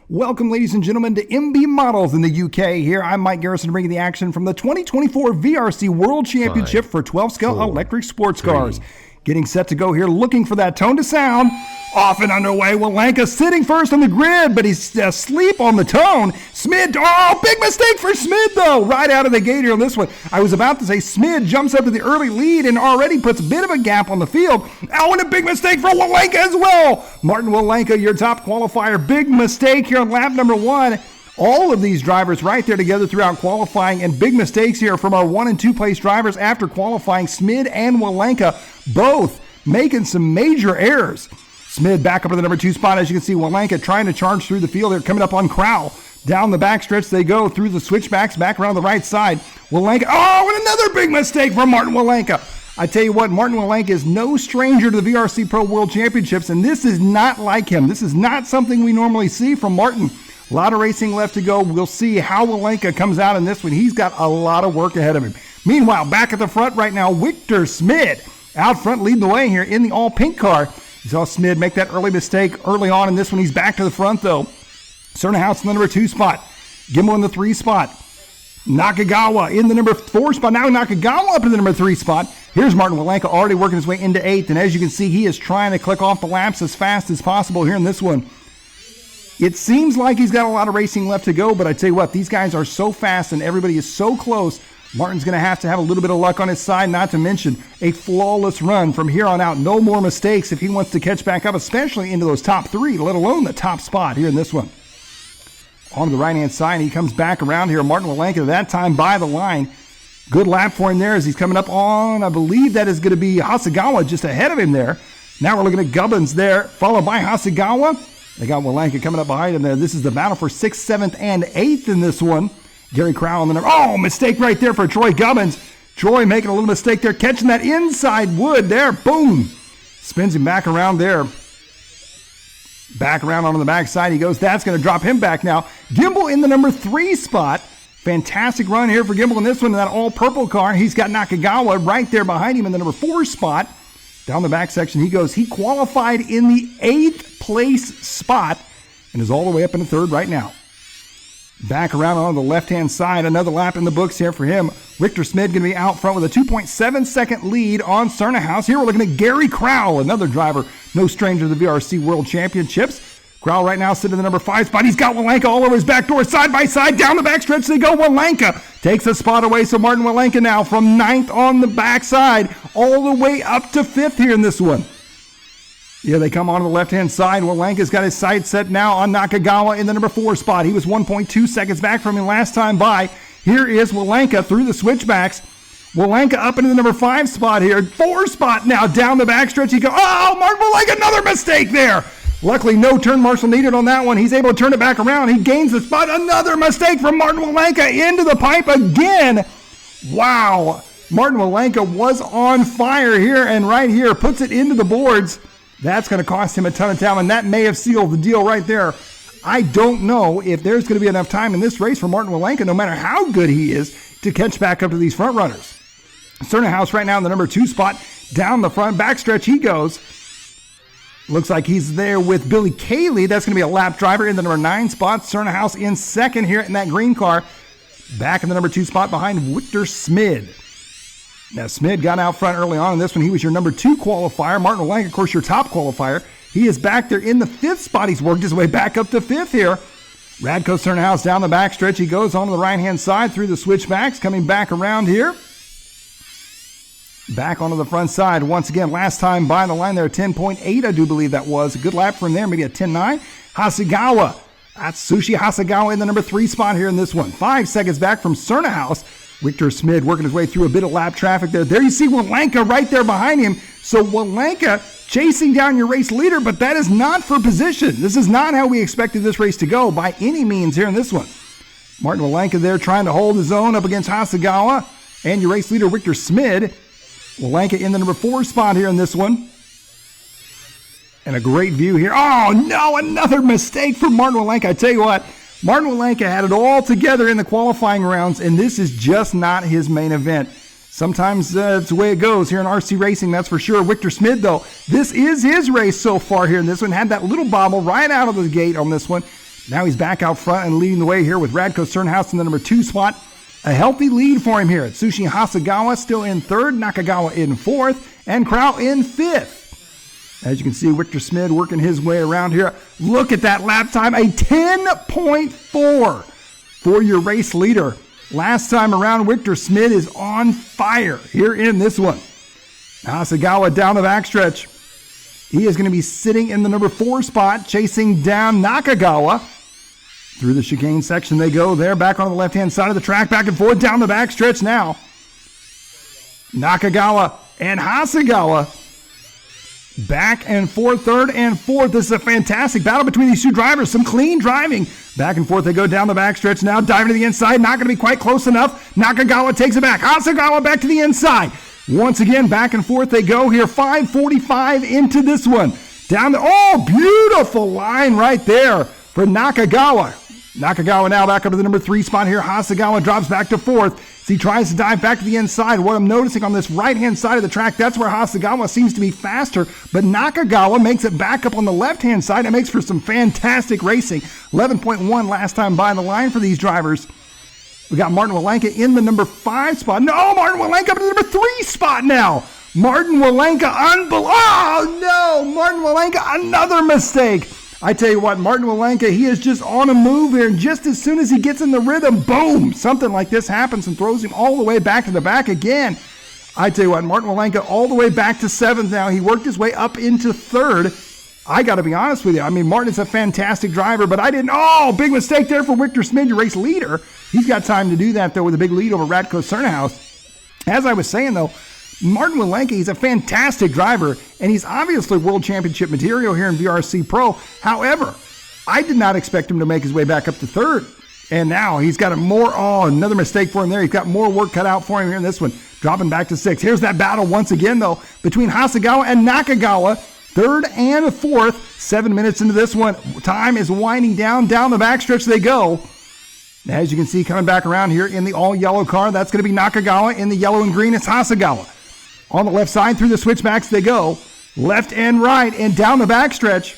Welcome, ladies and gentlemen, to MB Models in the UK. Here, I'm Mike Garrison, bringing the action from the 2024 VRC World Championship for 12-scale electric sports cars. Getting set to go here, looking for that tone to sound. Off and underway, Wanka sitting first on the grid, but he's asleep on the tone. Smid, oh, big mistake for Smid, though, right out of the gate here on this one. I was about to say Smid jumps up to the early lead and already puts a bit of a gap on the field. Oh, and a big mistake for Wanka as well. Martin Wanka, your top qualifier. Big mistake here on lap number 1. All of these drivers right there together throughout qualifying, and big mistakes here from our 1 and 2 place drivers after qualifying. Smid and Wanka both making some major errors. Smid back up to the number 2 spot. As you can see, Wanka trying to charge through the field. They're coming up on Crowell. Down the backstretch they go through the switchbacks, back around the right side. Wanka, oh, and another big mistake from Martin Wanka. I tell you what, Martin Wanka is no stranger to the VRC-Pro World Championships, and this is not like him. This is not something we normally see from Martin. A lot of racing left to go. We'll see how Wanka comes out in this one. He's got a lot of work ahead of him. Meanwhile, back at the front right now, Victor Smid out front leading the way here in the all-pink car. You saw Smid make that early mistake early on in this one. He's back to the front, though. Cernahouse in the number 2 spot. Gimbel in the 3 spot. Nakagawa in the number 4 spot. Now Nakagawa up in the number 3 spot. Here's Martin Wanka already working his way into 8th. And as you can see, he is trying to click off the laps as fast as possible here in this one. It seems like he's got a lot of racing left to go, but I tell you what, these guys are so fast and everybody is so close. Martin's going to have a little bit of luck on his side, not to mention a flawless run from here on out. No more mistakes if he wants to catch back up, especially into those top 3, let alone the top spot here in this one. On the right-hand side, he comes back around here. Martin Wanka, that time by the line. Good lap for him there as he's coming up on, I believe that is going to be Hasegawa just ahead of him there. Now we're looking at Gubbins there, followed by Hasegawa. They got Wanka coming up behind him there. This is the battle for 6th, 7th, and 8th in this one. Gary Crowell in the number. Oh, mistake right there for Troy Gubbins. Troy making a little mistake there, catching that inside wood there. Boom. Spins him back around there. Back around on the backside he goes. That's going to drop him back now. Gimbel in the number 3 spot. Fantastic run here for Gimbel in this one in that all-purple car. He's got Nakagawa right there behind him in the number 4 spot. Down the back section he goes. He qualified in the 8th place spot and is all the way up in the 3rd right now. Back around on the left-hand side, another lap in the books here for him. Victor Smid going to be out front with a 2.7 second lead on Cernahouse. Here we're looking at Gary Crowell, another driver, no stranger to the VRC World Championships. Crowell right now sitting in the number 5 spot. He's got Wanka all over his back door, side by side, down the backstretch they go. Wanka takes a spot away, so Martin Wanka now from 9th on the backside, all the way up to 5th here in this one. Yeah, they come on the left-hand side. Wanka's got his sights set now on Nakagawa in the number 4 spot. He was 1.2 seconds back from him last time by. Here is Wanka through the switchbacks. Wanka up into the number 5 spot here. 4 spot now down the backstretch. He goes, oh, Martin Wanka, another mistake there. Luckily, no turn marshal needed on that one. He's able to turn it back around. He gains the spot. Another mistake from Martin Wanka into the pipe again. Wow. Martin Wanka was on fire here and right here. Puts it into the boards. That's going to cost him a ton of time, and that may have sealed the deal right there. I don't know if there's going to be enough time in this race for Martin Wanka, no matter how good he is, to catch back up to these front runners. Cernahouse right now in the number 2 spot. Down the front backstretch he goes. Looks like he's there with Billy Cayley. That's going to be a lap driver in the number 9 spot. Cernahouse in 2nd here in that green car. Back in the number 2 spot behind Victor Smid. Now, Smid got out front early on in this one. He was your number 2 qualifier. Martin Wanka, of course, your top qualifier. He is back there in the 5th spot. He's worked his way back up to 5th here. Radko Cernahouse down the backstretch. He goes on to the right-hand side through the switchbacks, coming back around here. Back onto the front side. Once again, last time by the line there, 10.8, I do believe that was. A good lap from there, maybe a 10.9. Hasegawa. That's Sushi Hasegawa in the number 3 spot here in this one. 5 seconds back from Cernahouse. Victor Smid working his way through a bit of lap traffic there. There you see Wanka right there behind him. So Wanka chasing down your race leader, but that is not for position. This is not how we expected this race to go by any means here in this one. Martin Wanka there trying to hold his own up against Hasegawa and your race leader Victor Smid. Wanka in the number 4 spot here in this one. And a great view here. Oh no, another mistake from Martin Wanka. I tell you what, Martin Wanka had it all together in the qualifying rounds, and this is just not his main event. Sometimes it's the way it goes here in RC racing, that's for sure. Victor Smid, though, this is his race so far here in this one. Had that little bobble right out of the gate on this one. Now he's back out front and leading the way here with Radko Cernhaus in the number 2 spot. A healthy lead for him here. Atsushi Hasegawa still in 3rd, Nakagawa in 4th, and Krau in 5th. As you can see, Victor Smid working his way around here. Look at that lap time, a 10.4 for your race leader. Last time around, Victor Smid is on fire here in this one. Hasegawa down the backstretch. He is going to be sitting in the number 4 spot, chasing down Nakagawa. Through the chicane section they go there, back on the left-hand side of the track, back and forth down the backstretch now. Nakagawa and Hasegawa back and forth, 3rd and 4th. This is a fantastic battle between these two drivers. Some clean driving. Back and forth they go down the backstretch now, diving to the inside. Not going to be quite close enough. Nakagawa takes it back. Hasegawa back to the inside. Once again, back and forth they go here. 5:45 into this one. Down the, oh, beautiful line right there for Nakagawa. Nakagawa now back up to the number 3 spot here. Hasegawa drops back to 4th as he tries to dive back to the inside. What I'm noticing on this right-hand side of the track, that's where Hasegawa seems to be faster, but Nakagawa makes it back up on the left-hand side. It makes for some fantastic racing. 11.1 last time by the line for these drivers. We got Martin Walenka in the number 5 spot. No, Martin Walenka up to the number 3 spot now. Martin Walenka, oh no, Martin Walenka, another mistake. I tell you what, Martin Walenka, he is just on a move here. And just as soon as he gets in the rhythm, boom, something like this happens and throws him all the way back to the back again. I tell you what, Martin Walenka all the way back to 7th now. He worked his way up into 3rd. I got to be honest with you. I mean, Martin is a fantastic driver, but I didn't. Oh, big mistake there for Victor Smid, your race leader. He's got time to do that, though, with a big lead over Radko Cernhaus. As I was saying, though, Martin Walenka, he's a fantastic driver, and he's obviously world championship material here in VRC Pro. However, I did not expect him to make his way back up to 3rd. And now he's got another mistake for him there. He's got more work cut out for him here in this one, dropping back to 6th. Here's that battle once again, though, between Hasegawa and Nakagawa, 3rd and 4th. 7 minutes into this one. Time is winding down the backstretch they go. As you can see, coming back around here in the all-yellow car, that's going to be Nakagawa. In the yellow and green, it's Hasegawa. On the left side, through the switchbacks they go. Left and right, and down the backstretch.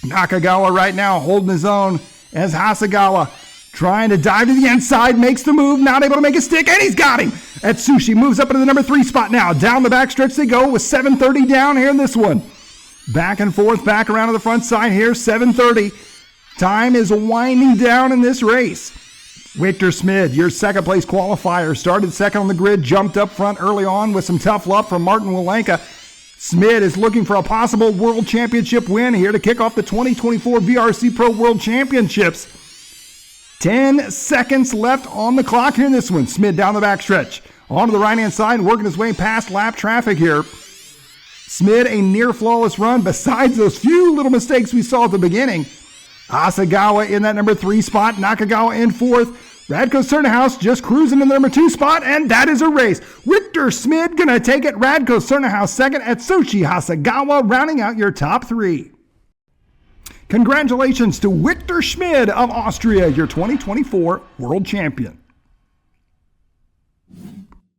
Nakagawa right now holding his own as Hasegawa trying to dive to the inside, makes the move, not able to make a stick, and he's got him. Atsushi moves up into the number 3 spot now. Down the backstretch they go with 7:30 down here in this one. Back and forth, back around to the front side here, 7:30. Time is winding down in this race. Victor Smid, your second place qualifier, started second on the grid, jumped up front early on with some tough luck from Martin Walenka. Smid is looking for a possible world championship win here to kick off the 2024 VRC Pro World Championships. 10 seconds left on the clock here in this one. Smid down the backstretch, onto the right-hand side, working his way past lap traffic here. Smid, a near flawless run besides those few little mistakes we saw at the beginning. Hasegawa in that number 3 spot, Nakagawa in 4th. Radko Cernhaus just cruising in the number 2 spot, and that is a race. Victor Smid gonna take it. Radko Cernhaus second. Atsushi Hasegawa rounding out your top 3. Congratulations to Victor Smid of Austria, your 2024 world champion.